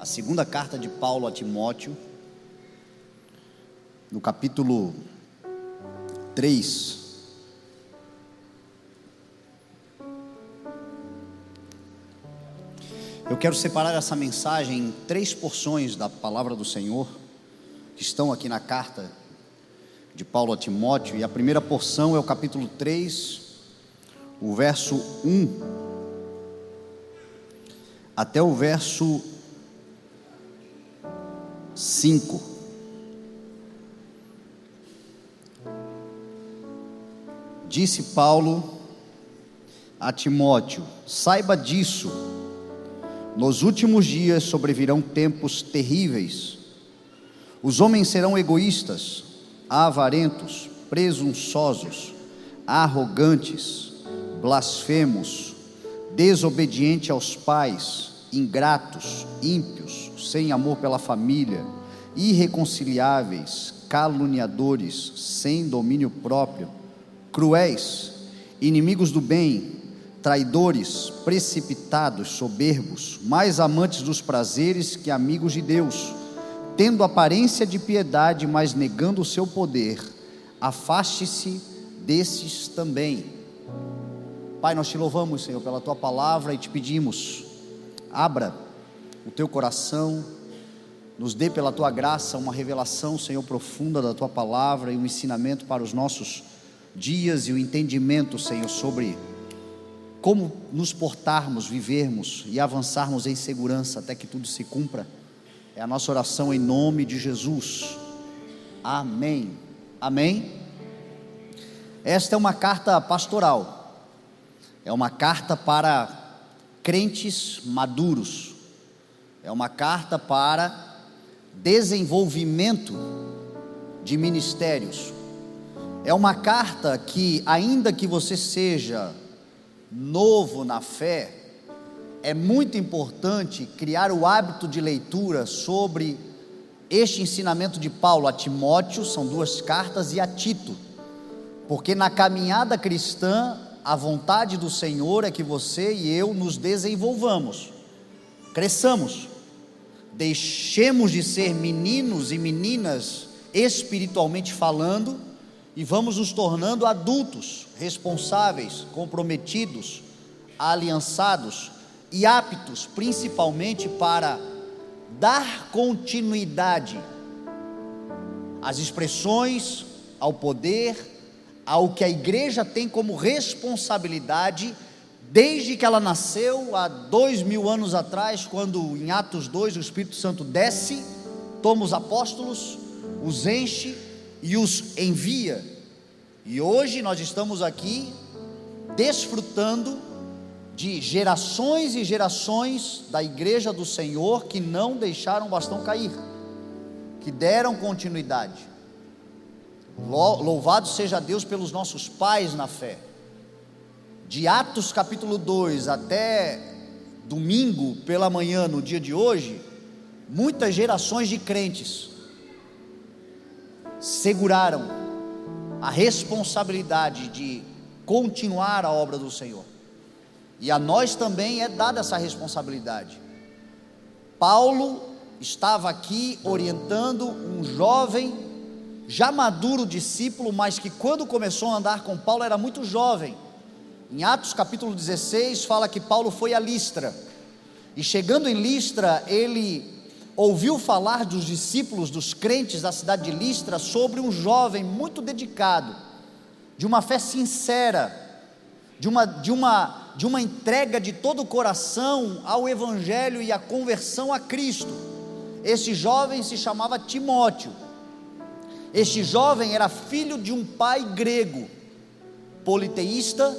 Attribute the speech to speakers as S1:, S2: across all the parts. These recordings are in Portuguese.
S1: segunda carta de Paulo a Timóteo, no capítulo 3. Eu quero separar essa mensagem em 3 porções da palavra do Senhor, que estão aqui na carta de Paulo a Timóteo, e a primeira porção é o capítulo 3, o verso 1, até o verso 5. Disse Paulo a Timóteo: saiba disso, nos últimos dias sobrevirão tempos terríveis. Os homens serão egoístas, avarentos, presunçosos, arrogantes, blasfemos, desobedientes aos pais, ingratos, ímpios, sem amor pela família, irreconciliáveis, caluniadores, sem domínio próprio, cruéis, inimigos do bem, traidores, precipitados, soberbos, mais amantes dos prazeres que amigos de Deus, tendo aparência de piedade, mas negando o seu poder. Afaste-se desses também. Pai, nós te louvamos, Senhor, pela tua palavra e te pedimos, abra o teu coração, nos dê pela tua graça uma revelação, Senhor, profunda da tua palavra e um ensinamento para os nossos dias e o entendimento, Senhor, sobre como nos portarmos, vivermos e avançarmos em segurança até que tudo se cumpra. É a nossa oração em nome de Jesus. Amém. Amém. Esta é uma carta pastoral. É uma carta para crentes maduros. É uma carta para desenvolvimento de ministérios. É uma carta que, ainda que você seja novo na fé, é muito importante criar o hábito de leitura sobre este ensinamento de Paulo a Timóteo, são 2 cartas, e a Tito, porque na caminhada cristã, a vontade do Senhor é que você e eu nos desenvolvamos, cresçamos, deixemos de ser meninos e meninas espiritualmente falando, e vamos nos tornando adultos, responsáveis, comprometidos, aliançados e aptos principalmente para dar continuidade às expressões, ao poder, ao que a igreja tem como responsabilidade desde que ela nasceu há 2000 anos atrás, quando em Atos 2 o Espírito Santo desce, toma os apóstolos, os enche e os envia. E hoje nós estamos aqui desfrutando de gerações e gerações da igreja do Senhor que não deixaram o bastão cair, que deram continuidade. Louvado seja Deus pelos nossos pais na fé. De Atos capítulo 2 até domingo pela manhã, no dia de hoje, muitas gerações de crentes seguraram a responsabilidade de continuar a obra do Senhor, e a nós também é dada essa responsabilidade. Paulo estava aqui orientando um jovem, já maduro discípulo, mas que quando começou a andar com Paulo era muito jovem. Em Atos capítulo 16 fala que Paulo foi a Listra, e chegando em Listra, ele ouviu falar dos discípulos, dos crentes da cidade de Listra, sobre um jovem muito dedicado, de uma fé sincera, de uma entrega de todo o coração ao evangelho e à conversão a Cristo. Esse jovem se chamava Timóteo. Este jovem era filho de um pai grego, politeísta,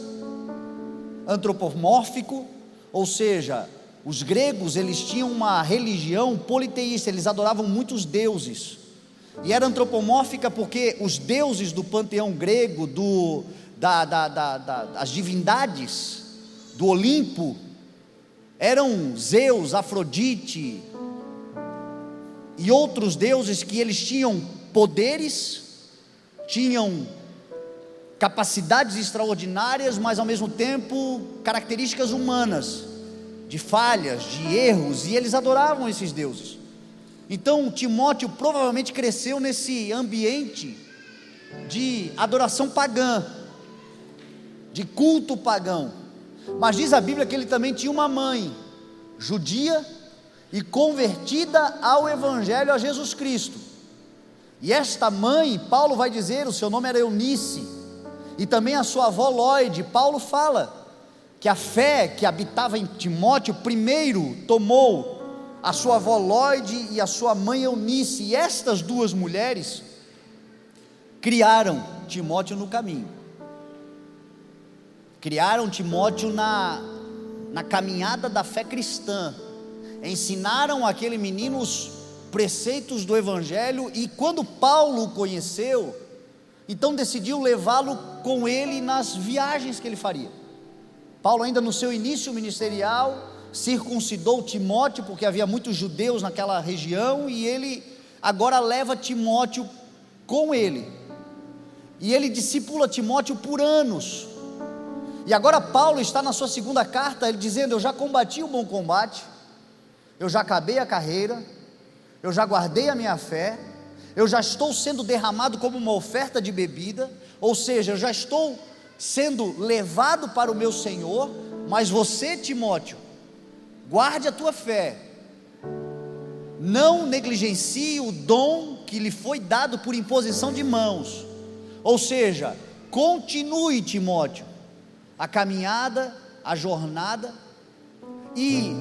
S1: antropomórfico, ou seja, os gregos eles tinham uma religião politeísta, eles adoravam muitos deuses, e era antropomórfica porque os deuses do panteão grego, as divindades do Olimpo, eram Zeus, Afrodite e outros deuses que eles tinham poderes, tinham capacidades extraordinárias, mas ao mesmo tempo características humanas. de falhas, de erros, e eles adoravam esses deuses. Então Timóteo provavelmente cresceu nesse ambiente de adoração pagã, de culto pagão. Mas diz a Bíblia que ele também tinha uma mãe judia e convertida ao Evangelho, a Jesus Cristo. E esta mãe, Paulo vai dizer, o seu nome era Eunice, e também a sua avó Lóide. Paulo fala que a fé que habitava em Timóteo primeiro tomou a sua avó Lóide e a sua mãe Eunice, e estas duas mulheres criaram Timóteo no caminho, criaram Timóteo na caminhada da fé cristã, ensinaram aquele menino os preceitos do Evangelho, e quando Paulo o conheceu, então decidiu levá-lo com ele nas viagens que ele faria. Paulo, ainda no seu início ministerial, circuncidou Timóteo, porque havia muitos judeus naquela região, e ele agora leva Timóteo com ele, e ele discipula Timóteo por anos. E agora Paulo está na sua segunda carta, ele dizendo: eu já combati o bom combate, eu já acabei a carreira, eu já guardei a minha fé, eu já estou sendo derramado como uma oferta de bebida, ou seja, eu já estou sendo levado para o meu Senhor. Mas você, Timóteo, guarde a tua fé, não negligencie o dom que lhe foi dado por imposição de mãos, ou seja, continue, Timóteo, a caminhada, a jornada. E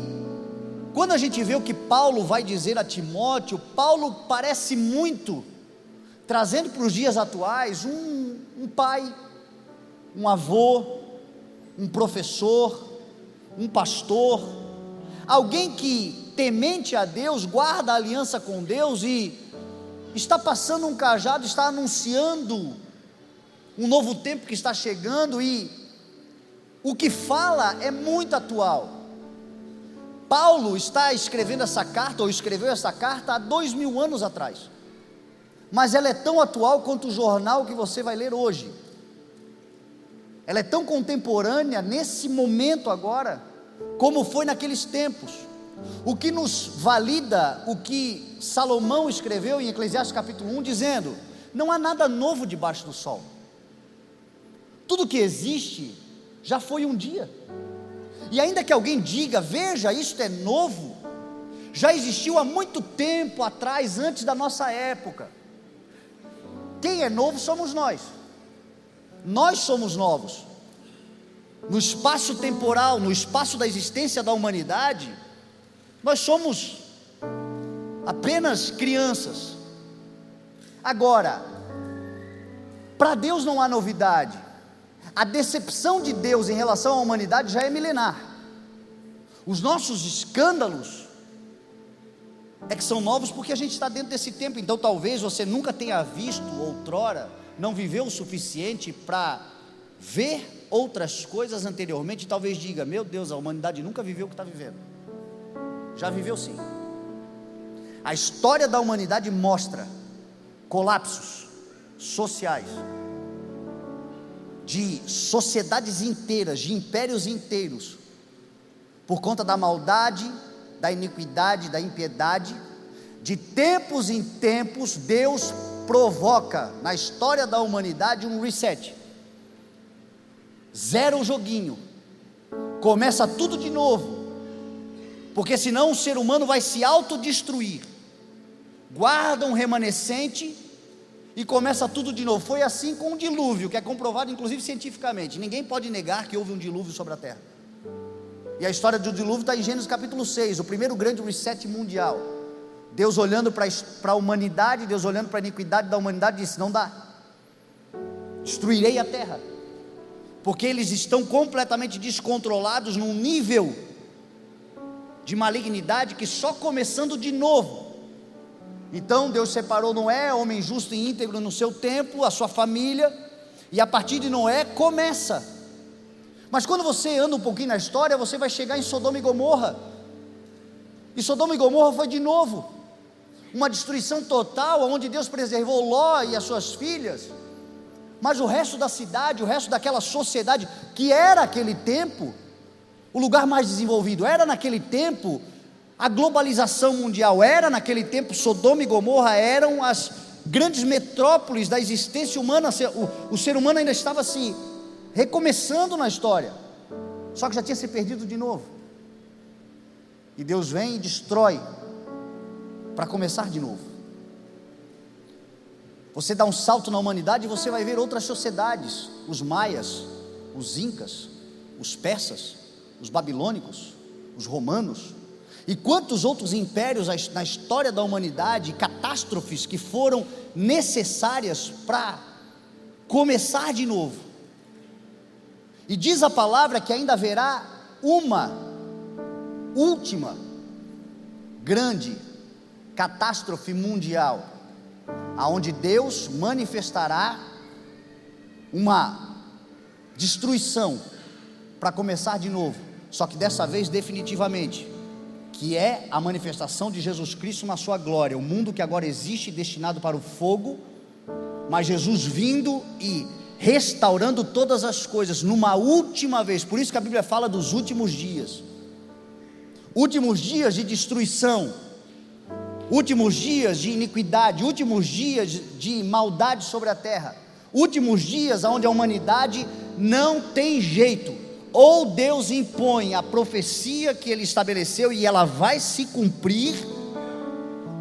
S1: quando a gente vê o que Paulo vai dizer a Timóteo, Paulo parece muito, trazendo para os dias atuais, um pai, um avô, um professor, um pastor, alguém que, temente a Deus, guarda a aliança com Deus e está passando um cajado, está anunciando um novo tempo que está chegando, e o que fala é muito atual. Paulo está escrevendo essa carta, ou escreveu essa carta há 2000 anos atrás, mas ela é tão atual quanto o jornal que você vai ler hoje. Ela é tão contemporânea nesse momento agora, como foi naqueles tempos. O que nos valida o que Salomão escreveu em Eclesiastes capítulo 1, dizendo: não há nada novo debaixo do sol, tudo que existe já foi um dia. E ainda que alguém diga: veja, isto é novo, já existiu há muito tempo atrás, antes da nossa época. Quem é novo somos nós. Nós somos novos. No espaço temporal, no espaço da existência da humanidade, nós somos apenas crianças. Agora, para Deus não há novidade. A decepção de Deus em relação à humanidade já é milenar. Os nossos escândalos é que são novos porque a gente está dentro desse tempo. Então talvez você nunca tenha visto outrora, não viveu o suficiente para ver outras coisas anteriormente, e talvez diga: meu Deus, a humanidade nunca viveu o que está vivendo. Já viveu sim. A história da humanidade mostra colapsos sociais, de sociedades inteiras, de impérios inteiros, por conta da maldade, da iniquidade, da impiedade. De tempos em tempos, Deus provoca na história da humanidade um reset. Zera o joguinho, começa tudo de novo, porque senão o ser humano vai se autodestruir. Guarda um remanescente e começa tudo de novo. Foi assim com o dilúvio, que é comprovado inclusive cientificamente. Ninguém pode negar que houve um dilúvio sobre a terra. E a história do dilúvio está em Gênesis capítulo 6, o primeiro grande reset mundial. Deus olhando para a humanidade, Deus olhando para a iniquidade da humanidade, disse: não dá, destruirei a terra, porque eles estão completamente descontrolados num nível de malignidade que só começando de novo. Então Deus separou Noé, homem justo e íntegro no seu tempo, a sua família, e a partir de Noé começa. Mas quando você anda um pouquinho na história, você vai chegar em Sodoma e Gomorra, e Sodoma e Gomorra foi de novo uma destruição total, onde Deus preservou Ló e as suas filhas, mas o resto da cidade, o resto daquela sociedade que era aquele tempo, o lugar mais desenvolvido. Era naquele tempo a globalização mundial, era naquele tempo Sodoma e Gomorra eram as grandes metrópoles da existência humana. O ser humano ainda estava se recomeçando na história, só que já tinha se perdido de novo, e Deus vem e destrói para começar de novo. Você dá um salto na humanidade e você vai ver outras sociedades, os maias, os incas, os persas, os babilônicos, os romanos, e quantos outros impérios na história da humanidade, catástrofes que foram necessárias para começar de novo. E diz a palavra que ainda haverá uma última grande catástrofe mundial, aonde Deus manifestará uma destruição para começar de novo, só que dessa vez definitivamente, que é a manifestação de Jesus Cristo na sua glória. O mundo que agora existe destinado para o fogo, mas Jesus vindo e restaurando todas as coisas numa última vez. Por isso que a Bíblia fala dos últimos dias de destruição, últimos dias de iniquidade, últimos dias de maldade sobre a terra, últimos dias onde a humanidade não tem jeito. Ou Deus impõe a profecia que Ele estabeleceu e ela vai se cumprir,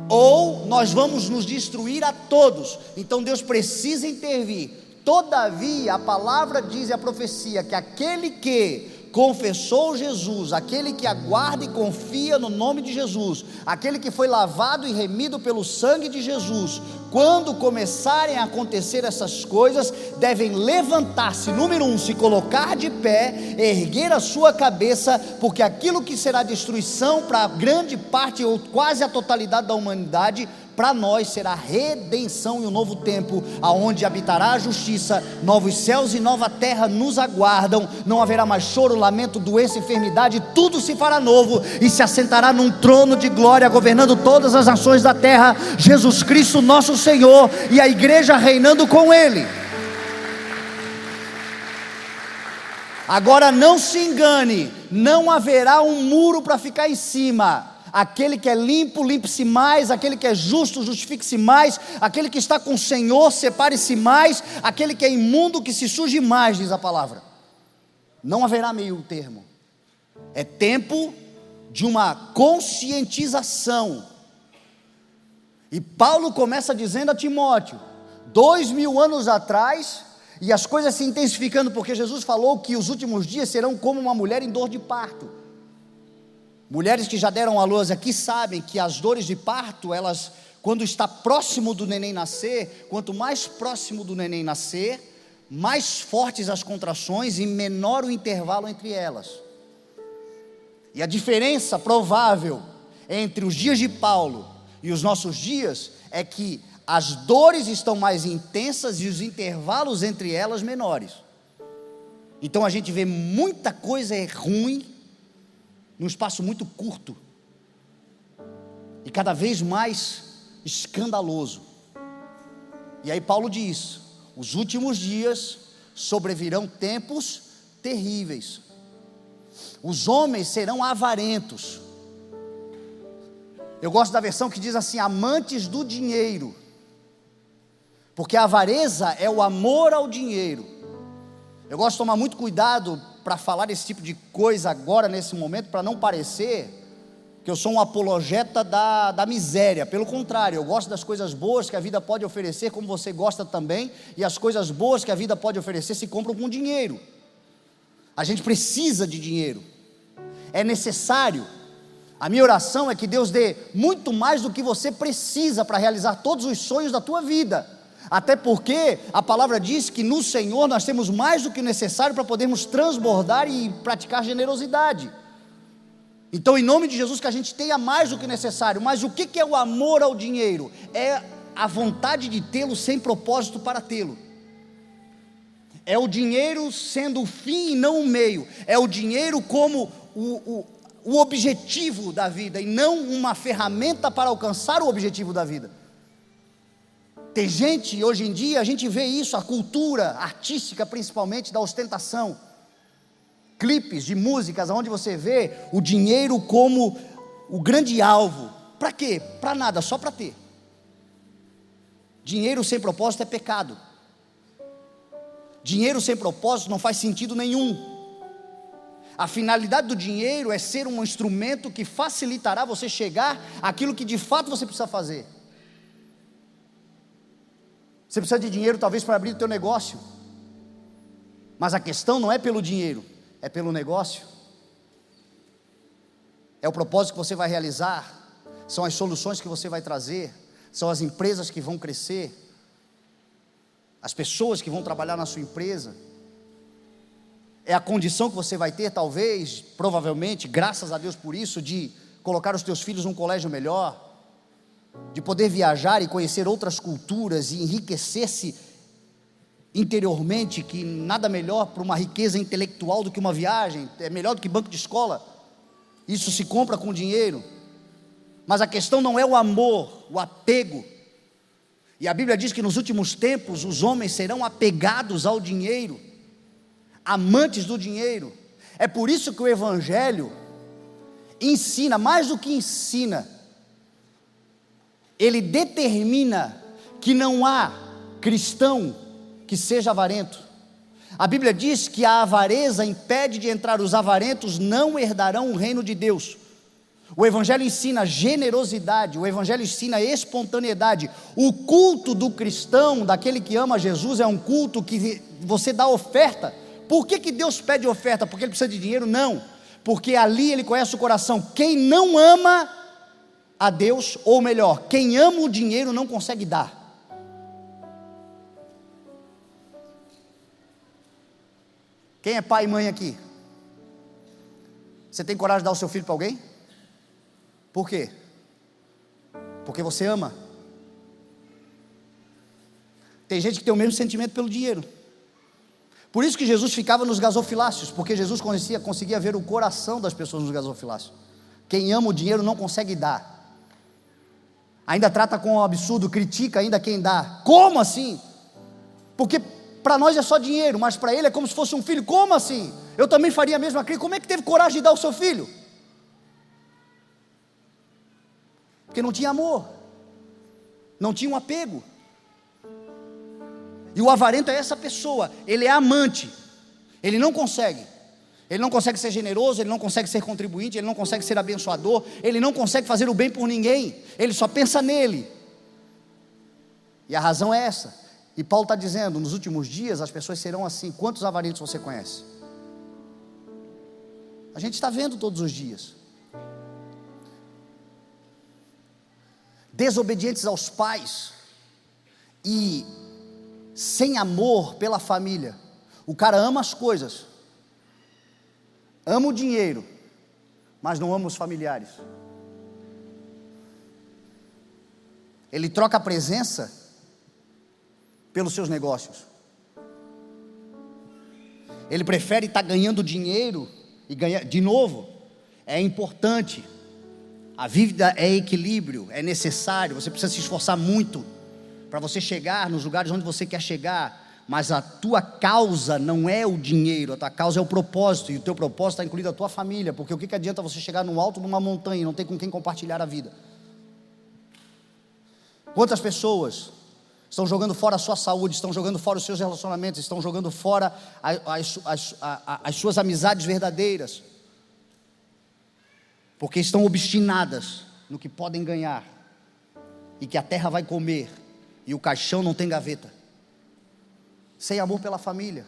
S1: ou nós vamos nos destruir a todos. Então Deus precisa intervir. Todavia a palavra diz, e a profecia, que aquele que confessou Jesus, aquele que aguarda e confia no nome de Jesus, aquele que foi lavado e remido pelo sangue de Jesus, quando começarem a acontecer essas coisas, devem levantar-se, número 1, se colocar de pé, erguer a sua cabeça, porque aquilo que será destruição para grande parte ou quase a totalidade da humanidade, para nós será redenção e um novo tempo, aonde habitará a justiça, novos céus e nova terra nos aguardam, não haverá mais choro, lamento, doença, enfermidade, tudo se fará novo, e se assentará num trono de glória, governando todas as nações da terra, Jesus Cristo nosso Senhor, e a igreja reinando com Ele. Agora não se engane, não haverá um muro para ficar em cima. Aquele que é limpo, limpe-se mais. Aquele que é justo, justifique-se mais. Aquele que está com o Senhor, separe-se mais. Aquele que é imundo, que se suje mais, diz a palavra. Não haverá meio termo. É tempo de uma conscientização. E Paulo começa dizendo a Timóteo, 2000 anos atrás, e as coisas se intensificando, porque Jesus falou que os últimos dias serão como uma mulher em dor de parto. Mulheres que já deram à luz aqui sabem que as dores de parto, elas, quando está próximo do neném nascer, quanto mais próximo do neném nascer, mais fortes as contrações e menor o intervalo entre elas. E a diferença provável entre os dias de Paulo e os nossos dias é que as dores estão mais intensas e os intervalos entre elas menores. Então a gente vê muita coisa ruim num espaço muito curto, e cada vez mais escandaloso. E aí Paulo diz, os últimos dias sobrevirão tempos terríveis, os homens serão avarentos. Eu gosto da versão que diz assim, amantes do dinheiro, porque a avareza é o amor ao dinheiro. Eu gosto de tomar muito cuidado para falar esse tipo de coisa agora, nesse momento, para não parecer que eu sou um apologeta da miséria. Pelo contrário, eu gosto das coisas boas que a vida pode oferecer, como você gosta também, e as coisas boas que a vida pode oferecer se compram com dinheiro. A gente precisa de dinheiro, é necessário. A minha oração é que Deus dê muito mais do que você precisa para realizar todos os sonhos da tua vida. Até porque a palavra diz que no Senhor nós temos mais do que o necessário para podermos transbordar e praticar generosidade. Então, em nome de Jesus, que a gente tenha mais do que necessário. Mas o que é o amor ao dinheiro? É a vontade de tê-lo sem propósito para tê-lo. É o dinheiro sendo o fim e não o meio. É o dinheiro como o objetivo da vida e não uma ferramenta para alcançar o objetivo da vida. Tem gente, hoje em dia, a gente vê isso, a cultura artística principalmente, da ostentação. clipes de músicas onde você vê o dinheiro como o grande alvo. Para quê? Para nada, só para ter. Dinheiro sem propósito é pecado. Dinheiro sem propósito não faz sentido nenhum. A finalidade do dinheiro é ser um instrumento que facilitará você chegar àquilo que de fato você precisa fazer. Você precisa de dinheiro talvez para abrir o teu negócio, mas a questão não é pelo dinheiro, é pelo negócio. É o propósito que você vai realizar, são as soluções que você vai trazer, são as empresas que vão crescer, as pessoas que vão trabalhar na sua empresa. É a condição que você vai ter, talvez, provavelmente, graças a Deus por isso, de colocar os teus filhos num colégio melhor, de poder viajar e conhecer outras culturas e enriquecer-se interiormente, que nada melhor para uma riqueza intelectual do que uma viagem, é melhor do que banco de escola. Isso se compra com dinheiro. Mas a questão não é o amor, o apego. E a Bíblia diz que nos últimos tempos os homens serão apegados ao dinheiro, amantes do dinheiro. É por isso que o Evangelho ensina, mais do que ensina, ele determina que não há cristão que seja avarento. A Bíblia diz que a avareza impede de entrar, os avarentos não herdarão o reino de Deus. O Evangelho ensina generosidade, o Evangelho ensina espontaneidade. O culto do cristão, daquele que ama Jesus, é um culto que você dá oferta. Por que Deus pede oferta? Porque ele precisa de dinheiro? Não, porque ali ele conhece o coração. Quem não ama a Deus, ou melhor, quem ama o dinheiro não consegue dar. Quem é pai e mãe aqui? Você tem coragem de dar o seu filho para alguém? Por quê? Porque você ama. Tem gente que tem o mesmo sentimento pelo dinheiro. Por isso que Jesus ficava nos gasofiláceos, porque Jesus conseguia ver o coração das pessoas nos gasofiláceos. Quem ama o dinheiro não consegue dar. Ainda trata com um absurdo, critica ainda quem dá. Como assim? Porque para nós é só dinheiro, mas para ele é como se fosse um filho. Como assim? Eu também faria a mesma crítica. Como é que teve coragem de dar o seu filho? Porque não tinha amor, não tinha um apego. E o avarento é essa pessoa, ele é amante, ele não consegue ser generoso, ele não consegue ser contribuinte, ele não consegue ser abençoador, ele não consegue fazer o bem por ninguém, ele só pensa nele. E a razão é essa. E Paulo está dizendo, nos últimos dias as pessoas serão assim. Quantos avarentos você conhece? A gente está vendo todos os dias. Desobedientes aos pais e sem amor pela família. O cara ama as coisas, ama o dinheiro, mas não ama os familiares. Ele troca a presença pelos seus negócios. Ele prefere estar ganhando dinheiro e ganhar de novo. É importante. A vida é equilíbrio, é necessário. Você precisa se esforçar muito para você chegar nos lugares onde você quer chegar, mas a tua causa não é o dinheiro, a tua causa é o propósito, e o teu propósito está incluído a tua família, porque o que adianta você chegar no alto de uma montanha e não ter com quem compartilhar a vida? Quantas pessoas estão jogando fora a sua saúde, estão jogando fora os seus relacionamentos, estão jogando fora as suas amizades verdadeiras, porque estão obstinadas no que podem ganhar, e que a terra vai comer, e o caixão não tem gaveta, sem amor pela família.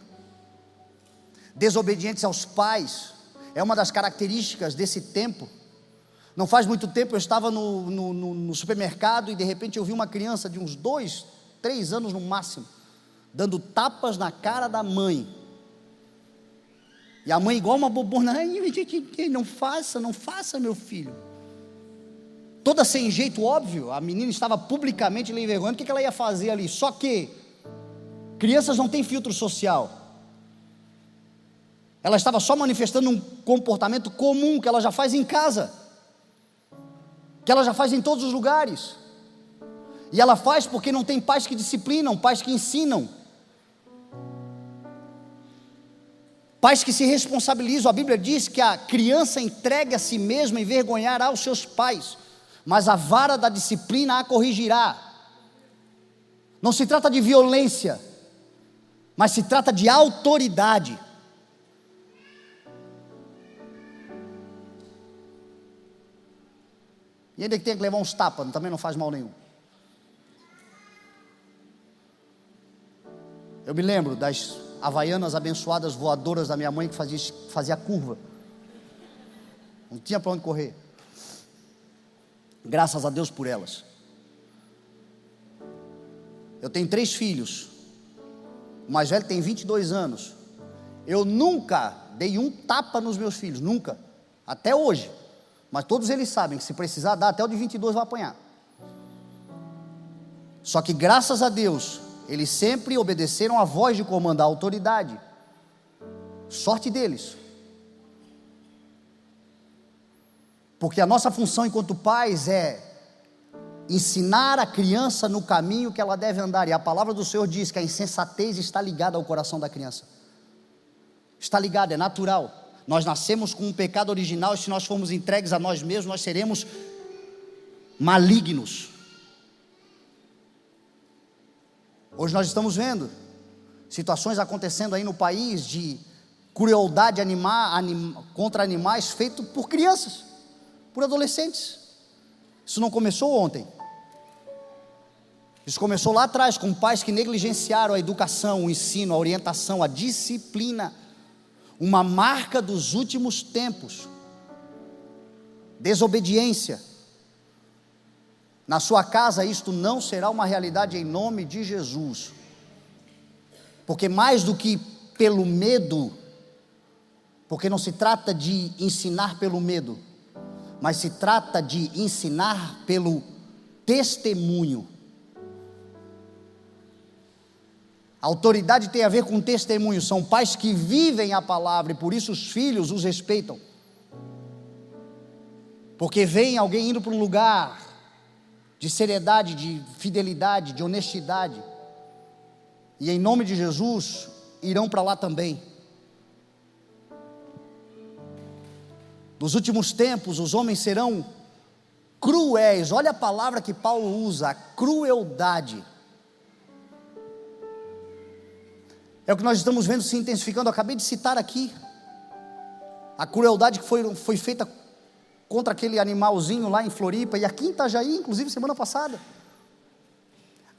S1: Desobedientes aos pais, é uma das características desse tempo. Não faz muito tempo eu estava no supermercado, e de repente eu vi uma criança de uns 2, 3 anos no máximo, dando tapas na cara da mãe, e a mãe igual uma bobona, não faça meu filho, toda sem jeito, óbvio. A menina estava publicamente lhe envergonhando. O que ela ia fazer ali? Só que crianças não têm filtro social. Ela estava só manifestando um comportamento comum que ela já faz em casa, que ela já faz em todos os lugares, e ela faz porque não tem pais que disciplinam, pais que ensinam. Pais que se responsabilizam. A Bíblia diz que a criança entregue a si mesma envergonhará os seus pais, mas a vara da disciplina a corrigirá. Não se trata de violência, mas se trata de autoridade. E ainda que tenha que levar uns tapas, também não faz mal nenhum. Eu me lembro das havaianas abençoadas voadoras da minha mãe que fazia curva. Não tinha para onde correr. Graças a Deus por elas. Eu tenho 3 filhos. O mais velho tem 22 anos. Eu nunca dei um tapa nos meus filhos, nunca. Até hoje. Mas todos eles sabem que se precisar dar, até o de 22 vai apanhar. Só que graças a Deus, eles sempre obedeceram a voz de comando, a autoridade. Sorte deles. Porque a nossa função enquanto pais é ensinar a criança no caminho que ela deve andar. E a palavra do Senhor diz que a insensatez está ligada ao coração da criança. Está ligada, é natural. Nós nascemos com um pecado original, e se nós formos entregues a nós mesmos, nós seremos malignos. Hoje nós estamos vendo situações acontecendo aí no país de crueldade contra animais feito por crianças, por adolescentes. Isso não começou ontem. Isso começou lá atrás, com pais que negligenciaram a educação, o ensino, a orientação, a disciplina. Uma marca dos últimos tempos. Desobediência. Na sua casa isto não será uma realidade em nome de Jesus. Porque mais do que pelo medo, porque não se trata de ensinar pelo medo, mas se trata de ensinar pelo testemunho. A autoridade tem a ver com testemunho. São pais que vivem a palavra e por isso os filhos os respeitam. Porque vem alguém indo para um lugar de seriedade, de fidelidade, de honestidade, e em nome de Jesus irão para lá também. Nos últimos tempos os homens serão cruéis. Olha a palavra que Paulo usa, a crueldade. É o que nós estamos vendo se intensificando. Eu acabei de citar aqui a crueldade que foi feita contra aquele animalzinho lá em Floripa, e aqui em Itajaí, inclusive semana passada.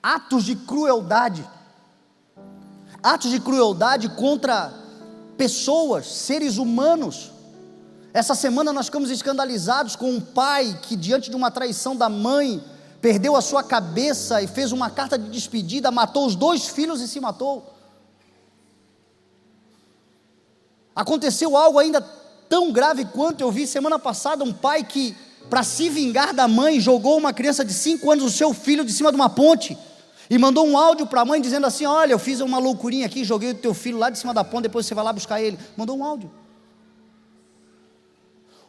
S1: Atos de crueldade contra pessoas, seres humanos. Essa semana nós ficamos escandalizados com um pai que, diante de uma traição da mãe, perdeu a sua cabeça e fez uma carta de despedida, matou os 2 filhos e se matou. Aconteceu algo ainda tão grave quanto eu vi semana passada, um pai que, para se vingar da mãe, jogou uma criança de 5 anos, o seu filho, de cima de uma ponte, e mandou um áudio para a mãe dizendo assim: olha, eu fiz uma loucurinha aqui, joguei o teu filho lá de cima da ponte, depois você vai lá buscar ele. Mandou um áudio.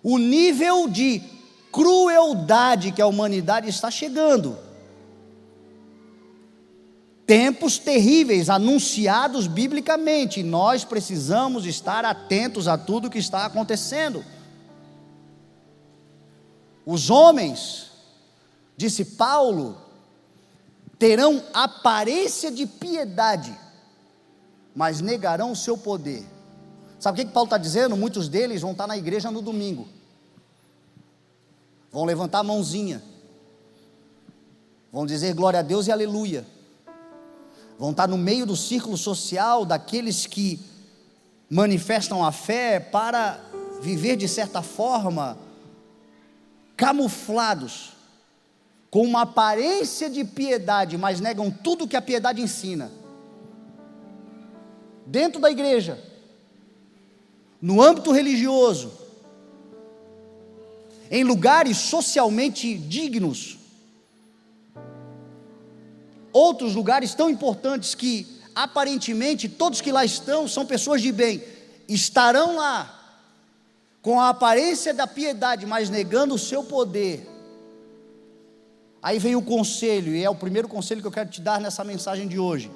S1: O nível de crueldade que a humanidade está chegando. Tempos terríveis anunciados biblicamente. Nós precisamos estar atentos a tudo que está acontecendo. Os homens, disse Paulo, terão aparência de piedade, mas negarão o seu poder. Sabe o que Paulo está dizendo? Muitos deles vão estar na igreja no domingo, vão levantar a mãozinha, vão dizer glória a Deus e aleluia, vão estar no meio do círculo social daqueles que manifestam a fé para viver de certa forma camuflados, com uma aparência de piedade, mas negam tudo que a piedade ensina. Dentro da igreja, no âmbito religioso, em lugares socialmente dignos, outros lugares tão importantes que aparentemente todos que lá estão são pessoas de bem, estarão lá com a aparência da piedade, mas negando o seu poder. Aí vem o conselho, e é o primeiro conselho que eu quero te dar nessa mensagem de hoje.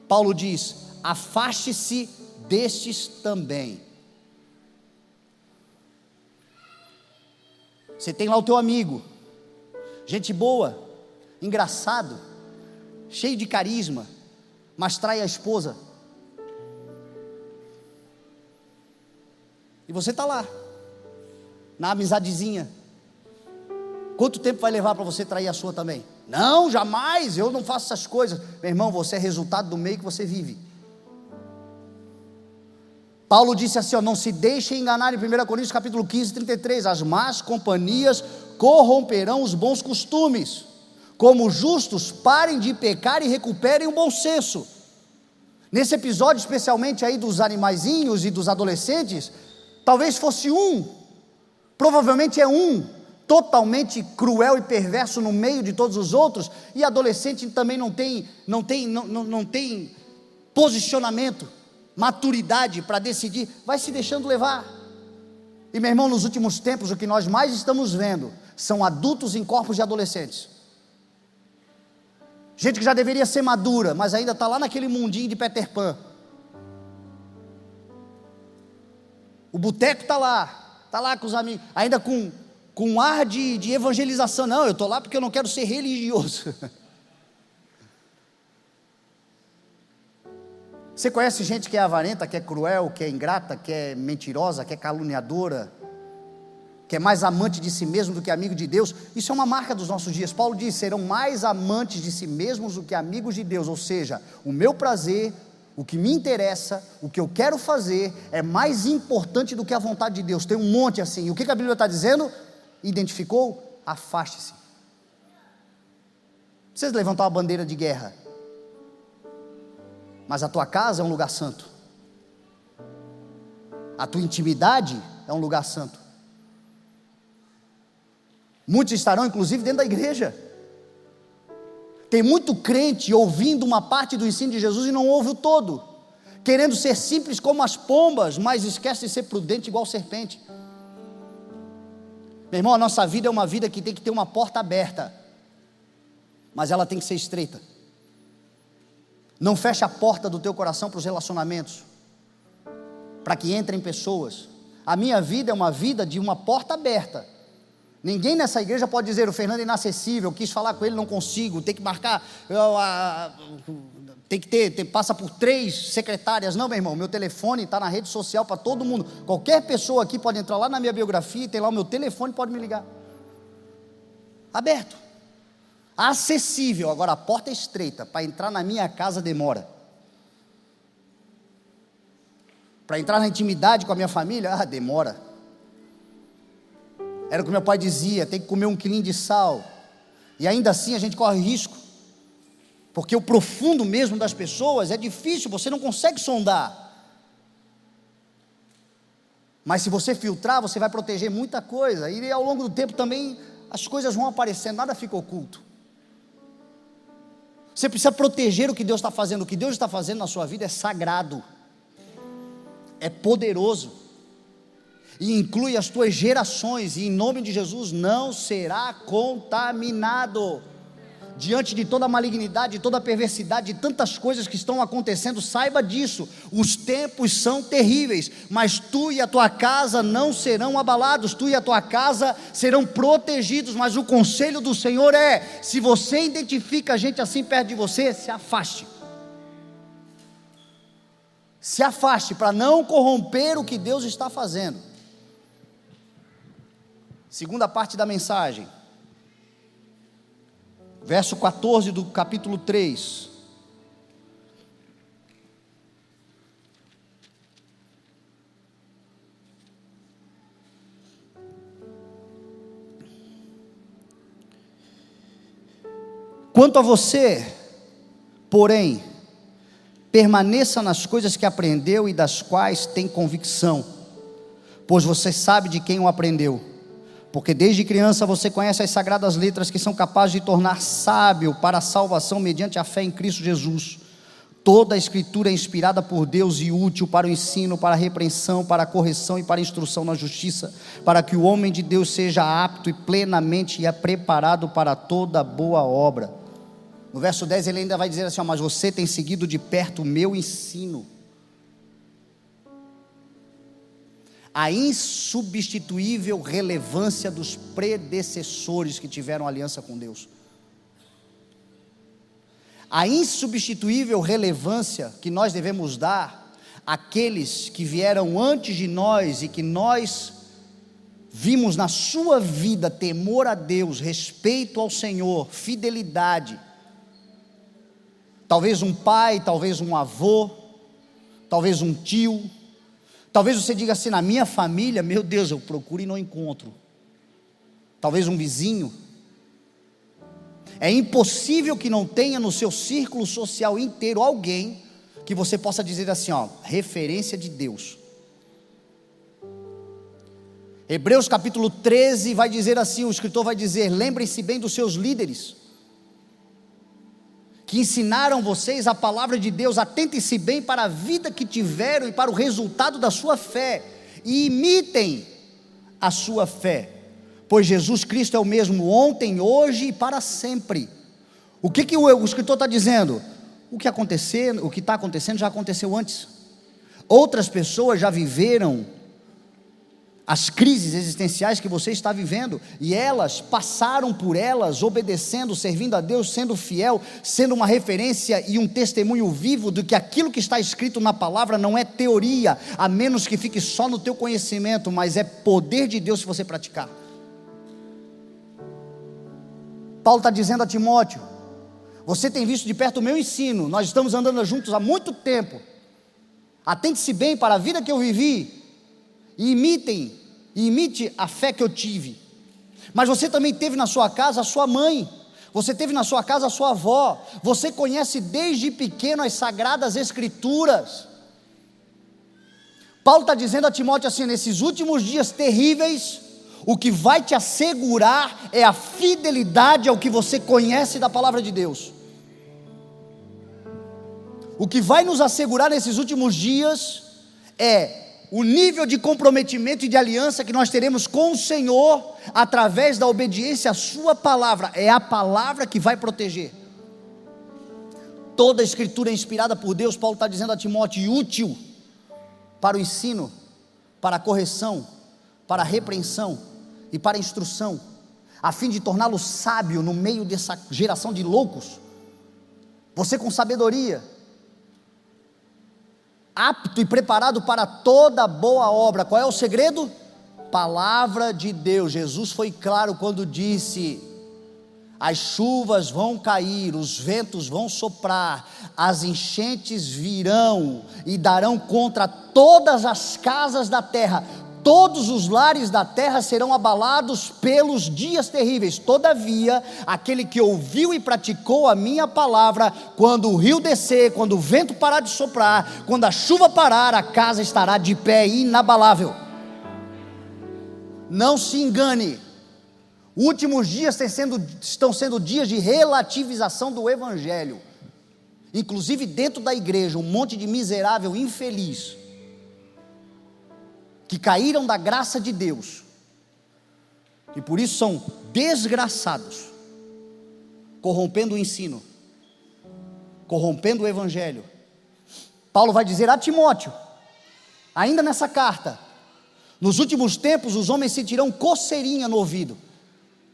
S1: Paulo diz: afaste-se destes também. Você tem lá o teu amigo, gente boa, engraçado, cheio de carisma, mas trai a esposa. E você está lá, na amizadezinha. Quanto tempo vai levar para você trair a sua também? Não, jamais, eu não faço essas coisas. Meu irmão, você é resultado do meio que você vive. Paulo disse assim, ó, não se deixem enganar, em 1 Coríntios capítulo 15, 33, as más companhias corromperão os bons costumes. Como justos, parem de pecar e recuperem o bom senso. Nesse episódio, especialmente aí dos animaizinhos e dos adolescentes, talvez fosse provavelmente é totalmente cruel e perverso no meio de todos os outros, e adolescente também não tem posicionamento, maturidade para decidir, vai se deixando levar. E meu irmão, nos últimos tempos, o que nós mais estamos vendo, são adultos em corpos de adolescentes, gente que já deveria ser madura, mas ainda está lá naquele mundinho de Peter Pan. O boteco está lá com os amigos, ainda com um ar de evangelização. Não, eu estou lá porque eu não quero ser religioso. Você conhece gente que é avarenta, que é cruel, que é ingrata, que é mentirosa, que é caluniadora, que é mais amante de si mesmo do que amigo de Deus? Isso é uma marca dos nossos dias. Paulo diz, serão mais amantes de si mesmos do que amigos de Deus, ou seja, o meu prazer, o que me interessa, o que eu quero fazer, é mais importante do que a vontade de Deus. Tem um monte assim, e o que a Bíblia está dizendo? Identificou? Afaste-se. Precisa levantar uma bandeira de guerra, mas a tua casa é um lugar santo, a tua intimidade é um lugar santo. Muitos estarão inclusive dentro da igreja. Tem muito crente ouvindo uma parte do ensino de Jesus e não ouve o todo, querendo ser simples como as pombas, mas esquece de ser prudente igual serpente. Meu irmão, a nossa vida é uma vida que tem que ter uma porta aberta, mas ela tem que ser estreita. Não feche a porta do teu coração para os relacionamentos, para que entrem pessoas. A minha vida é uma vida de uma porta aberta. Ninguém nessa igreja pode dizer, o Fernando é inacessível, quis falar com ele, não consigo, tem que marcar, tem que ter, passa por 3 secretárias. Não, meu irmão, meu telefone está na rede social para todo mundo. Qualquer pessoa aqui pode entrar lá na minha biografia, tem lá o meu telefone, pode me ligar. Aberto, acessível. Agora a porta é estreita, para entrar na minha casa demora. Para entrar na intimidade com a minha família, demora. Era o que meu pai dizia, tem que comer 1 quilinho de sal, e ainda assim a gente corre risco, porque o profundo mesmo das pessoas é difícil, você não consegue sondar, mas se você filtrar, você vai proteger muita coisa, e ao longo do tempo também, as coisas vão aparecendo, nada fica oculto. Você precisa proteger o que Deus está fazendo. O que Deus está fazendo na sua vida é sagrado, é poderoso, e inclui as tuas gerações, e em nome de Jesus não será contaminado. Diante de toda a malignidade, de toda a perversidade, de tantas coisas que estão acontecendo, saiba disso, os tempos são terríveis, mas tu e a tua casa não serão abalados, tu e a tua casa serão protegidos. Mas o conselho do Senhor é, se você identifica gente assim perto de você, se afaste. Se afaste, para não corromper o que Deus está fazendo. Segunda parte da mensagem, verso 14 do capítulo 3. Quanto a você, porém, permaneça nas coisas que aprendeu e das quais tem convicção, pois você sabe de quem o aprendeu. Porque desde criança você conhece as sagradas letras que são capazes de tornar sábio para a salvação mediante a fé em Cristo Jesus. Toda a escritura é inspirada por Deus e útil para o ensino, para a repreensão, para a correção e para a instrução na justiça, para que o homem de Deus seja apto e plenamente preparado para toda boa obra. No verso 10 ele ainda vai dizer assim, mas você tem seguido de perto o meu ensino. a insubstituível relevância dos predecessores que tiveram aliança com Deus. A insubstituível relevância que nós devemos dar àqueles que vieram antes de nós e que nós vimos na sua vida temor a Deus, respeito ao Senhor, fidelidade. Talvez um pai, talvez um avô, talvez um tio. Talvez você diga assim: na minha família, meu Deus, eu procuro e não encontro. Talvez um vizinho. É impossível que não tenha no seu círculo social inteiro alguém que você possa dizer assim, ó, referência de Deus. Hebreus capítulo 13 vai dizer assim, o escritor vai dizer: lembrem-se bem dos seus líderes, que ensinaram vocês a palavra de Deus, atentem-se bem para a vida que tiveram e para o resultado da sua fé, e imitem a sua fé, pois Jesus Cristo é o mesmo ontem, hoje e para sempre. O que o escritor está dizendo? O que está acontecendo já aconteceu antes. Outras pessoas já viveram as crises existenciais que você está vivendo, e elas passaram por elas, obedecendo, servindo a Deus, sendo fiel, sendo uma referência e um testemunho vivo do que aquilo que está escrito na palavra não é teoria, a menos que fique só no teu conhecimento, mas é poder de Deus se você praticar. Paulo está dizendo a Timóteo: você tem visto de perto o meu ensino, nós estamos andando juntos há muito tempo, atente-se bem para a vida que eu vivi, e imite a fé que eu tive. Mas você também teve na sua casa a sua mãe, você teve na sua casa a sua avó, você conhece desde pequeno as sagradas escrituras. Paulo está dizendo a Timóteo assim: nesses últimos dias terríveis, o que vai te assegurar é a fidelidade ao que você conhece da palavra de Deus. O que vai nos assegurar nesses últimos dias é o nível de comprometimento e de aliança que nós teremos com o Senhor, através da obediência à sua palavra. É a palavra que vai proteger. Toda a escritura é inspirada por Deus, Paulo está dizendo a Timóteo, e útil para o ensino, para a correção, para a repreensão e para a instrução, a fim de torná-lo sábio no meio dessa geração de loucos. Você com sabedoria, apto e preparado para toda boa obra. Qual é o segredo? Palavra de Deus. Jesus foi claro quando disse: as chuvas vão cair, os ventos vão soprar, as enchentes virão e darão contra todas as casas da terra, todos os lares da terra serão abalados pelos dias terríveis. Todavia, aquele que ouviu e praticou a minha palavra, quando o rio descer, quando o vento parar de soprar, quando a chuva parar, a casa estará de pé, inabalável. Não se engane, últimos dias estão sendo dias de relativização do evangelho, inclusive dentro da igreja, um monte de miserável infeliz, que caíram da graça de Deus, e por isso são desgraçados, corrompendo o ensino, corrompendo o evangelho. Paulo vai dizer a Timóteo, ainda nessa carta: nos últimos tempos os homens sentirão coceirinha no ouvido.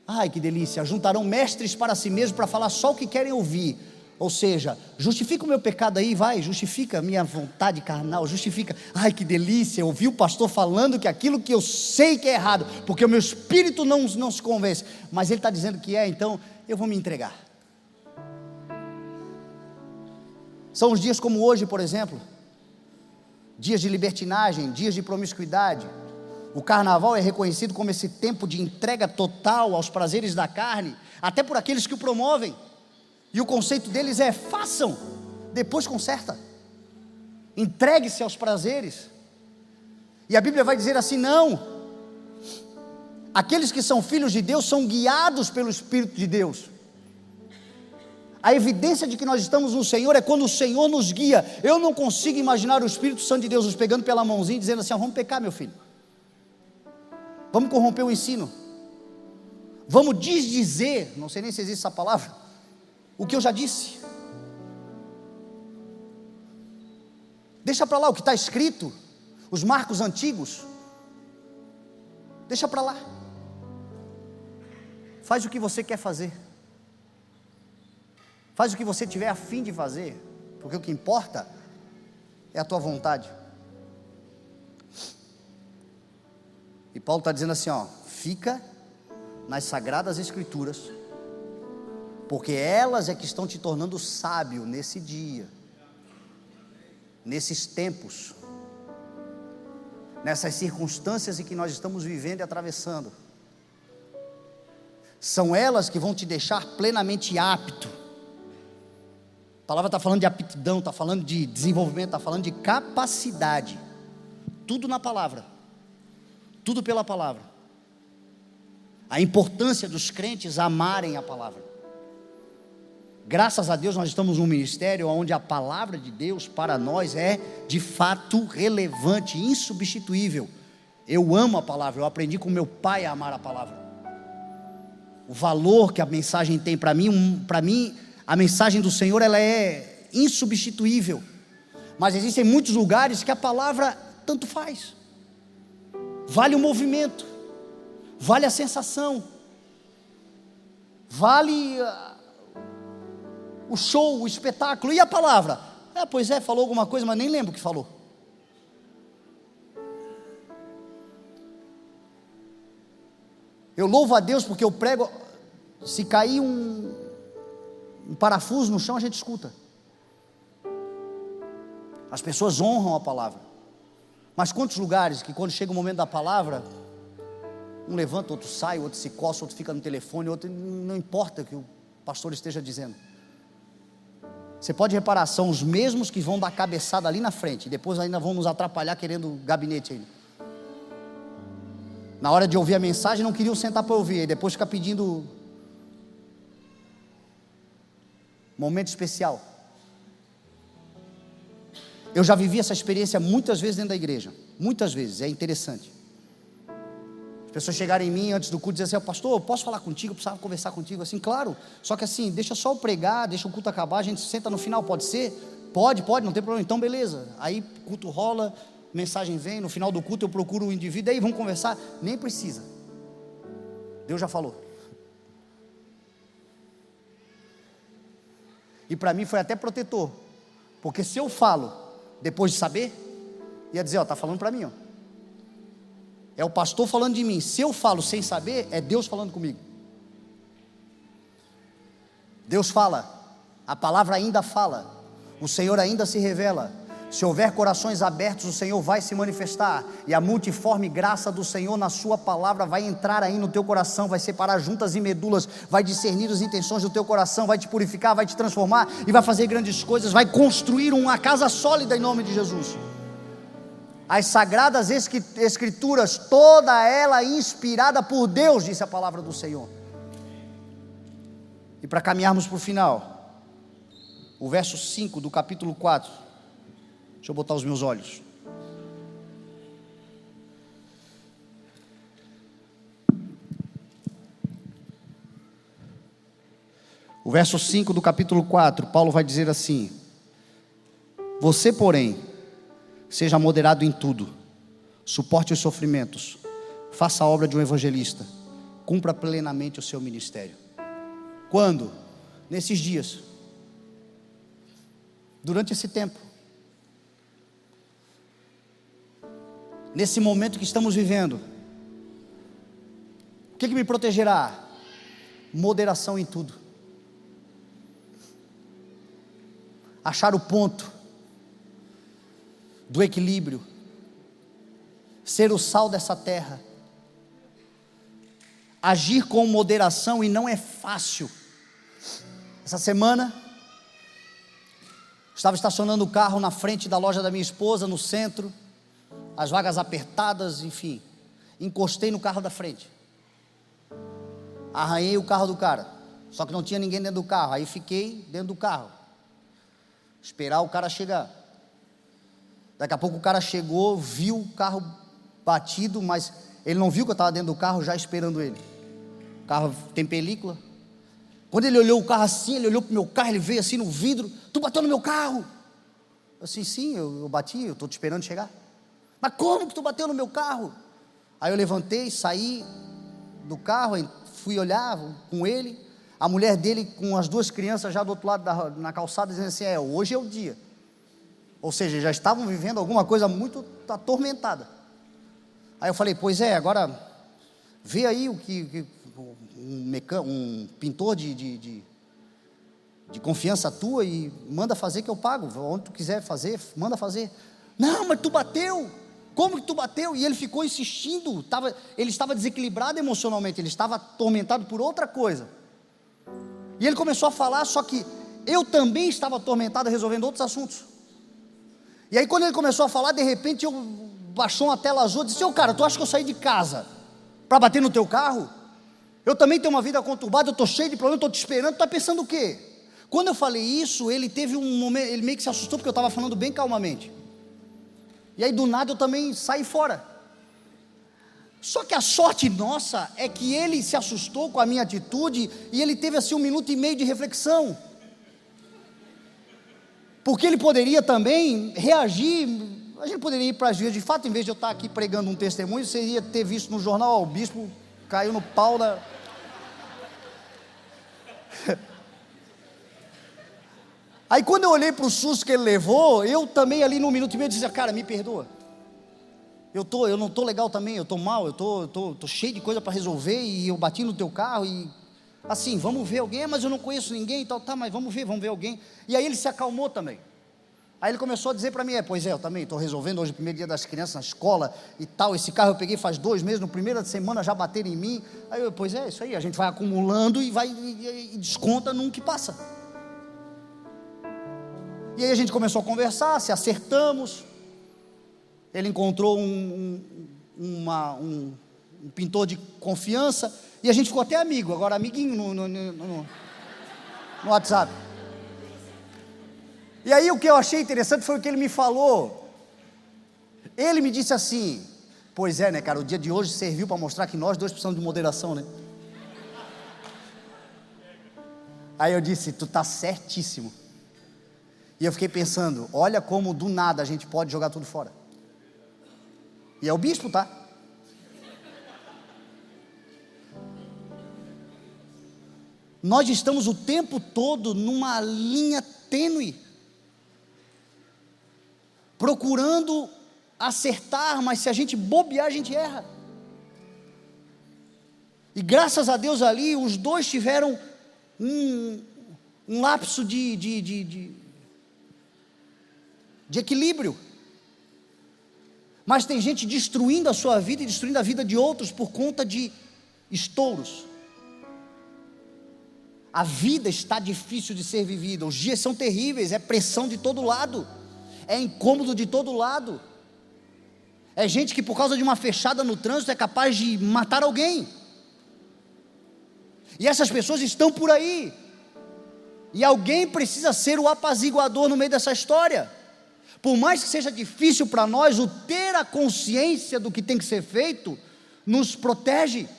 S1: Ai que delícia, juntarão mestres para si mesmos para falar só o que querem ouvir. Ou seja, justifica o meu pecado aí, vai, justifica a minha vontade carnal, justifica. Ai que delícia, ouvir o pastor falando que aquilo que eu sei que é errado, porque o meu espírito não se convence, mas ele está dizendo que é, então eu vou me entregar. São os dias como hoje, por exemplo, dias de libertinagem, dias de promiscuidade. O carnaval é reconhecido como esse tempo de entrega total aos prazeres da carne, até por aqueles que o promovem. E o conceito deles é: façam, depois conserta, entregue-se aos prazeres. E a Bíblia vai dizer assim: não, aqueles que são filhos de Deus são guiados pelo Espírito de Deus. A evidência de que nós estamos no Senhor é quando o Senhor nos guia. Eu não consigo imaginar o Espírito Santo de Deus nos pegando pela mãozinha e dizendo assim: vamos pecar, meu filho, vamos corromper o ensino, vamos desdizer, não sei nem se existe essa palavra, o que eu já disse. Deixa para lá o que está escrito, os marcos antigos, Deixa para lá. Faz o que você quer fazer. Faz o que você tiver a fim de fazer, porque o que importa é a tua vontade. E Paulo está dizendo assim, fica nas Sagradas Escrituras, porque elas é que estão te tornando sábio nesse dia, nesses tempos, nessas circunstâncias em que nós estamos vivendo e atravessando. São elas que vão te deixar plenamente apto. A palavra está falando de aptidão, está falando de desenvolvimento, está falando de capacidade. Tudo na palavra, tudo pela palavra. A importância dos crentes amarem a palavra. Graças a Deus nós estamos num ministério onde a palavra de Deus para nós é de fato relevante, insubstituível. Eu amo a palavra, eu aprendi com meu pai a amar a palavra. O valor que a mensagem tem para mim, a mensagem do Senhor, ela é insubstituível. Mas existem muitos lugares que a palavra tanto faz. Vale o movimento, vale a sensação, vale o show, o espetáculo. E a palavra? Pois é, falou alguma coisa, mas nem lembro o que falou. Eu louvo a Deus porque eu prego. Se cair um parafuso no chão, a gente escuta. As pessoas honram a palavra. Mas quantos lugares que quando chega o momento da palavra, um levanta, outro sai, outro se coça, outro fica no telefone, outro não importa o que o pastor esteja dizendo. Você pode reparar, são os mesmos que vão dar cabeçada ali na frente, e depois ainda vão nos atrapalhar querendo gabinete ainda. Na hora de ouvir a mensagem não queriam sentar para ouvir, e depois fica pedindo momento especial. Eu já vivi essa experiência muitas vezes dentro da igreja, muitas vezes, é interessante. As pessoas chegarem em mim antes do culto e dizem assim: pastor, eu posso falar contigo, eu precisava conversar contigo. Assim, claro, só que assim, deixa só eu pregar, deixa o culto acabar, a gente senta no final, pode ser? Pode, não tem problema, então beleza. Aí o culto rola, mensagem vem, no final do culto eu procuro o indivíduo, aí vamos conversar. Nem precisa, Deus já falou. E para mim foi até protetor, porque se eu falo depois de saber, ia dizer, está falando para mim, é o pastor falando de mim. Se eu falo sem saber, é Deus falando comigo. Deus fala, a palavra ainda fala, o Senhor ainda se revela. Se houver corações abertos, o Senhor vai se manifestar, e a multiforme graça do Senhor na sua palavra vai entrar aí no teu coração, vai separar juntas e medulas, vai discernir as intenções do teu coração, vai te purificar, vai te transformar, e vai fazer grandes coisas, vai construir uma casa sólida em nome de Jesus. As Sagradas Escrituras, toda ela inspirada por Deus, disse a palavra do Senhor. E para caminharmos para o final, o verso 5 do capítulo 4, deixa eu botar os meus olhos. O verso 5 do capítulo 4, Paulo vai dizer assim: você, porém, seja moderado em tudo, suporte os sofrimentos, faça a obra de um evangelista, cumpra plenamente o seu ministério. Quando? Nesses dias, durante esse tempo, nesse momento que estamos vivendo. O que me protegerá? Moderação em tudo, achar o ponto do equilíbrio, ser o sal dessa terra, agir com moderação. E não é fácil. Essa semana estava estacionando o carro na frente da loja da minha esposa, no centro, as vagas apertadas, enfim, encostei no carro da frente, arranhei o carro do cara, só que não tinha ninguém dentro do carro, aí fiquei dentro do carro, esperar o cara chegar. Daqui a pouco o cara chegou, viu o carro batido, mas ele não viu que eu estava dentro do carro já esperando ele. O carro tem película. Quando ele olhou o carro assim, ele olhou para o meu carro, ele veio assim no vidro: tu bateu no meu carro? Eu assim, sim, eu bati, eu estou te esperando chegar. Mas como que tu bateu no meu carro? Aí eu levantei, saí do carro, fui olhar com ele, a mulher dele com as duas crianças já do outro lado na calçada, dizendo assim, hoje é o dia. Ou seja, já estavam vivendo alguma coisa muito atormentada. Aí eu falei, pois é, agora vê aí um pintor de confiança tua e manda fazer que eu pago, onde tu quiser fazer, manda fazer. Não, mas tu bateu, como que tu bateu? E ele ficou insistindo, ele estava desequilibrado emocionalmente, ele estava atormentado por outra coisa, e ele começou a falar, só que eu também estava atormentado resolvendo outros assuntos. E aí quando ele começou a falar, de repente baixou uma tela azul, disse, cara, tu acha que eu saí de casa para bater no teu carro? Eu também tenho uma vida conturbada, eu estou cheio de problemas, estou te esperando, tu está pensando o quê? Quando eu falei isso, ele teve um momento, ele meio que se assustou, porque eu estava falando bem calmamente, e aí do nada eu também saí fora. Só que a sorte nossa é que ele se assustou com a minha atitude, e ele teve assim 1 minuto e meio de reflexão, porque ele poderia também reagir. A gente poderia ir para as vias de fato, em vez de eu estar aqui pregando um testemunho, você ia ter visto no jornal, o bispo caiu no pau da... Aí quando eu olhei para o susto que ele levou, eu também ali no 1 minuto e meio dizia, cara, me perdoa, eu não estou legal também, eu estou mal, eu estou cheio de coisa para resolver, e eu bati no teu carro, e assim, vamos ver alguém, mas eu não conheço ninguém e tal, tá, mas vamos ver alguém. E aí ele se acalmou também. Aí ele começou a dizer para mim, pois é, eu também estou resolvendo hoje o primeiro dia das crianças na escola e tal, esse carro eu peguei faz 2 meses, no primeiro da semana já bateram em mim. Aí eu, pois é, isso aí, a gente vai acumulando e vai e desconta num que passa. E aí a gente começou a conversar, se acertamos, ele encontrou um pintor de confiança, e a gente ficou até amigo, agora amiguinho no WhatsApp. E aí o que eu achei interessante foi o que ele me falou. Ele me disse assim, pois é, né, cara, o dia de hoje serviu para mostrar que nós dois precisamos de moderação, né? Aí eu disse, tu está certíssimo. E eu fiquei pensando, olha como do nada a gente pode jogar tudo fora. E é o bispo, tá? Nós estamos o tempo todo numa linha tênue, procurando acertar, mas se a gente bobear, a gente erra. E graças a Deus ali, os dois tiveram um lapso de equilíbrio. Mas tem gente destruindo a sua vida e destruindo a vida de outros por conta de estouros. A vida está difícil de ser vivida, os dias são terríveis, é pressão de todo lado, é incômodo de todo lado, é gente que por causa de uma fechada no trânsito é capaz de matar alguém, e essas pessoas estão por aí, e alguém precisa ser o apaziguador no meio dessa história. Por mais que seja difícil para nós, o ter a consciência do que tem que ser feito, nos protege,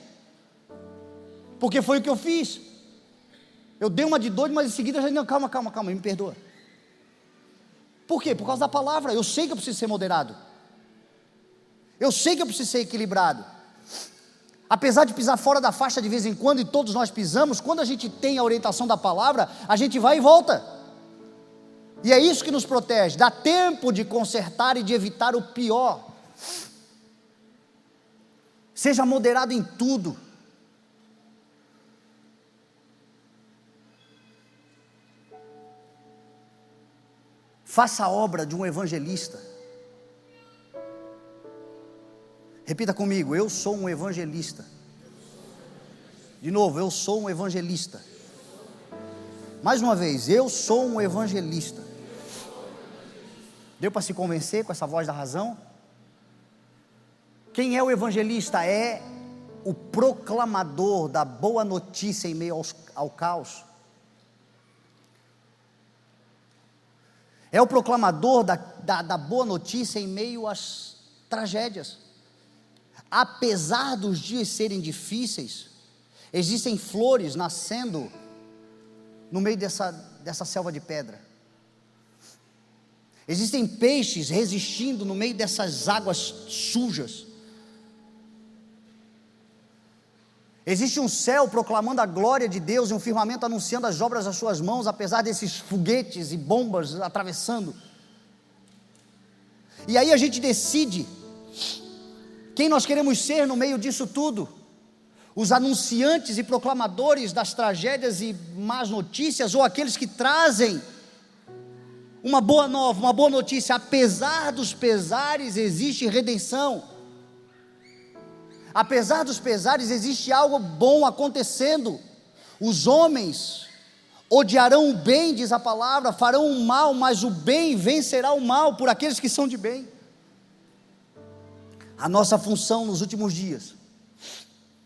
S1: porque foi o que eu fiz. Eu dei uma de doido, mas em seguida já disse, não, calma, me perdoa. Por quê? Por causa da palavra. Eu sei que eu preciso ser moderado, eu sei que eu preciso ser equilibrado, apesar de pisar fora da faixa de vez em quando, e todos nós pisamos. Quando a gente tem a orientação da palavra, a gente vai e volta, e é isso que nos protege, dá tempo de consertar e de evitar o pior. Seja moderado em tudo. Faça a obra de um evangelista. Repita comigo, eu sou um evangelista. De novo, eu sou um evangelista. Mais uma vez, eu sou um evangelista. Deu para se convencer com essa voz da razão? Quem é o evangelista? É o proclamador da boa notícia em meio ao caos. É o proclamador da boa notícia em meio às tragédias. Apesar dos dias serem difíceis, existem flores nascendo no meio dessa selva de pedra. Existem peixes resistindo no meio dessas águas sujas. Existe um céu proclamando a glória de Deus e um firmamento anunciando as obras das suas mãos, apesar desses foguetes e bombas atravessando. E aí a gente decide quem nós queremos ser no meio disso tudo. Os anunciantes e proclamadores das tragédias e más notícias, ou aqueles que trazem uma boa nova, uma boa notícia. Apesar dos pesares, existe redenção. Apesar dos pesares, existe algo bom acontecendo. Os homens odiarão o bem, diz a palavra, farão o mal, mas o bem vencerá o mal por aqueles que são de bem. A nossa função nos últimos dias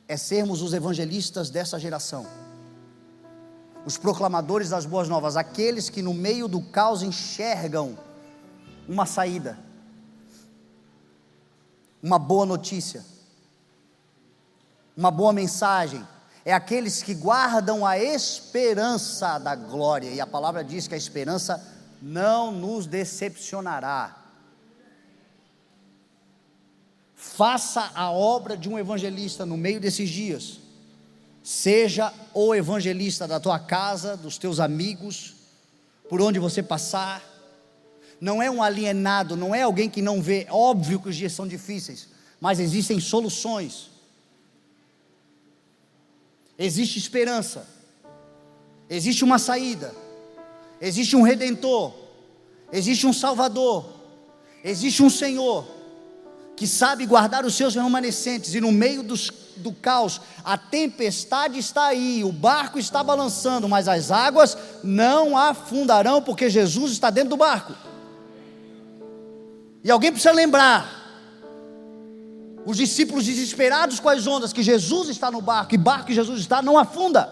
S1: é sermos os evangelistas dessa geração, os proclamadores das boas novas, aqueles que no meio do caos enxergam uma saída, uma boa notícia, uma boa mensagem. É aqueles que guardam a esperança da glória, e a palavra diz que a esperança não nos decepcionará. Faça a obra de um evangelista no meio desses dias. Seja o evangelista da tua casa, dos teus amigos, por onde você passar. Não é um alienado, não é alguém que não vê. Óbvio que os dias são difíceis, mas existem soluções. Existe esperança, existe uma saída, existe um Redentor, existe um Salvador, existe um Senhor, que sabe guardar os seus remanescentes, e no meio do caos, a tempestade está aí, o barco está balançando, mas as águas não afundarão, porque Jesus está dentro do barco. E alguém precisa lembrar, os discípulos desesperados com as ondas, que Jesus está no barco, e barco que Jesus está não afunda.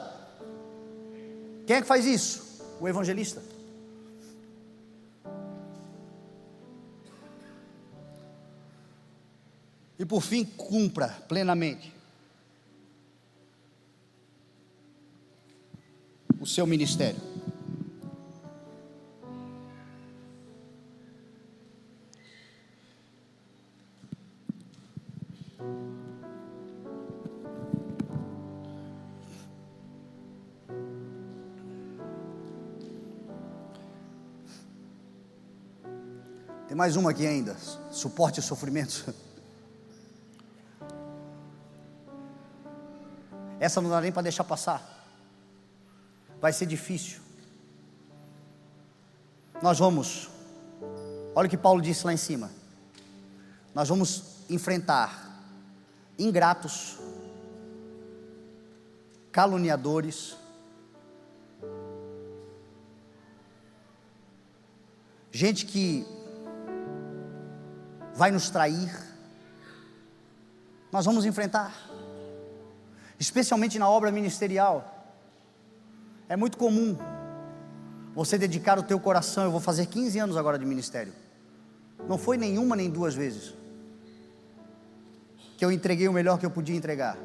S1: Quem é que faz isso? O evangelista. E por fim, cumpra plenamente o seu ministério. Tem mais uma aqui ainda, suporte os sofrimentos. Essa não dá nem para deixar passar. Vai ser difícil. Nós vamos, olha o que Paulo disse lá em cima. Nós vamos enfrentar ingratos, caluniadores, gente que vai nos trair. Nós vamos enfrentar, especialmente na obra ministerial. É muito comum você dedicar o teu coração. Eu vou fazer 15 anos agora de ministério. Não foi nenhuma nem duas vezes que eu entreguei o melhor que eu podia entregar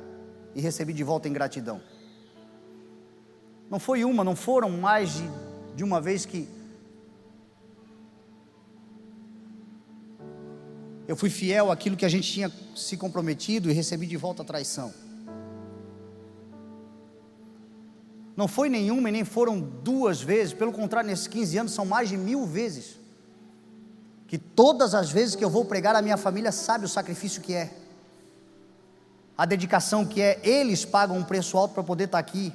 S1: e recebi de volta ingratidão. Não foi uma, não foram mais de uma vez que eu fui fiel àquilo que a gente tinha se comprometido e recebi de volta a traição. Não foi nenhuma e nem foram duas vezes. Pelo contrário, nesses 15 anos são mais de 1000 vezes que todas as vezes que eu vou pregar, a minha família sabe o sacrifício que é, a dedicação que é. Eles pagam um preço alto para poder estar aqui,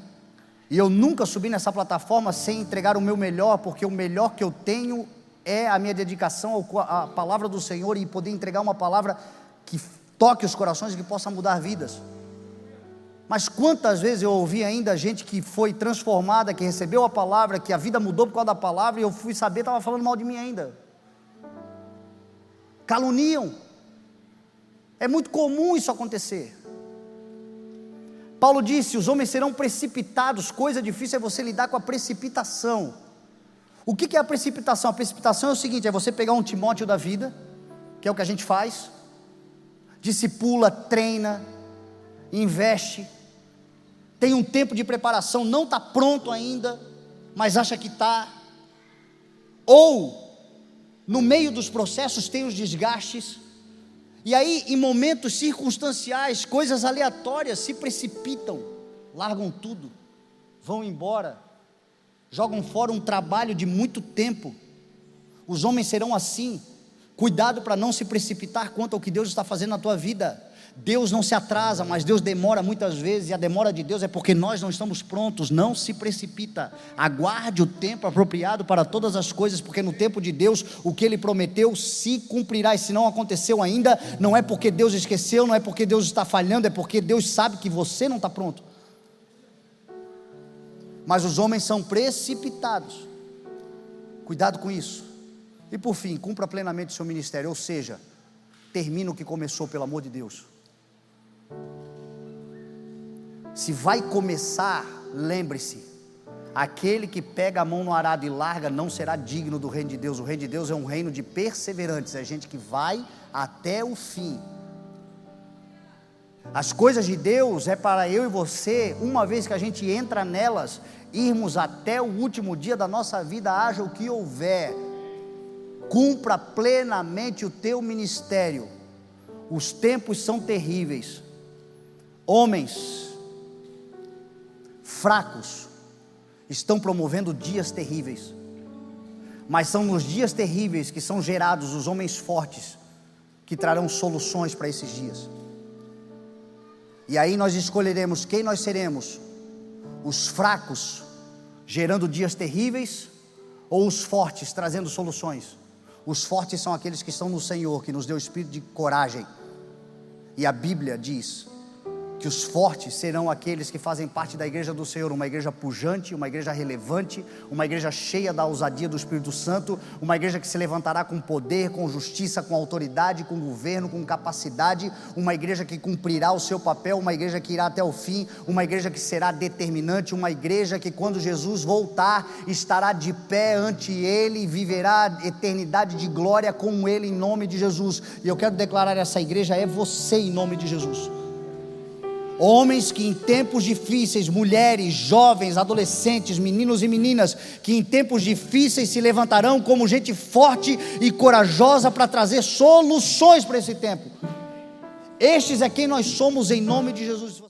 S1: e eu nunca subi nessa plataforma sem entregar o meu melhor, porque o melhor que eu tenho é a minha dedicação à palavra do Senhor, e poder entregar uma palavra que toque os corações e que possa mudar vidas. Mas quantas vezes eu ouvi ainda gente que foi transformada, que recebeu a palavra, que a vida mudou por causa da palavra, e eu fui saber, estava falando mal de mim ainda. Caluniam. É muito comum isso acontecer. Paulo disse: os homens serão precipitados. Coisa difícil é você lidar com a precipitação. O que é a precipitação? A precipitação é o seguinte: é você pegar um Timóteo da vida, que é o que a gente faz, discipula, treina, investe, tem um tempo de preparação, não está pronto ainda, mas acha que está, ou no meio dos processos tem os desgastes, E aí, em momentos circunstanciais, coisas aleatórias se precipitam, largam tudo, vão embora, jogam fora um trabalho de muito tempo. Os homens serão assim. Cuidado para não se precipitar quanto ao que Deus está fazendo na tua vida. Deus não se atrasa, mas Deus demora muitas vezes, e a demora de Deus é porque nós não estamos prontos. Não se precipita, aguarde o tempo apropriado para todas as coisas, porque no tempo de Deus, o que Ele prometeu se cumprirá, e se não aconteceu ainda, não é porque Deus esqueceu, não é porque Deus está falhando, é porque Deus sabe que você não está pronto. Mas os homens são precipitados, cuidado com isso. E por fim, cumpra plenamente o seu ministério, ou seja, termina o que começou, pelo amor de Deus. Se vai começar, lembre-se, aquele que pega a mão no arado e larga, não será digno do reino de Deus. O reino de Deus é um reino de perseverantes, é gente que vai até o fim. As coisas de Deus é para eu e você, uma vez que a gente entra nelas, irmos até o último dia da nossa vida, haja o que houver. Cumpra plenamente o teu ministério. Os tempos são terríveis. Homens fracos estão promovendo dias terríveis, mas são nos dias terríveis que são gerados os homens fortes, que trarão soluções para esses dias. E aí nós escolheremos quem nós seremos: os fracos gerando dias terríveis, ou os fortes trazendo soluções. Os fortes são aqueles que estão no Senhor, que nos deu espírito de coragem. E a Bíblia diz que os fortes serão aqueles que fazem parte da igreja do Senhor, uma igreja pujante, uma igreja relevante, uma igreja cheia da ousadia do Espírito Santo, uma igreja que se levantará com poder, com justiça, com autoridade, com governo, com capacidade, uma igreja que cumprirá o seu papel, uma igreja que irá até o fim, uma igreja que será determinante, uma igreja que quando Jesus voltar, estará de pé ante Ele e viverá a eternidade de glória com Ele, em nome de Jesus. E eu quero declarar: essa igreja é você, em nome de Jesus. Homens que em tempos difíceis, mulheres, jovens, adolescentes, meninos e meninas, que em tempos difíceis se levantarão como gente forte e corajosa para trazer soluções para esse tempo. Estes é quem nós somos, em nome de Jesus.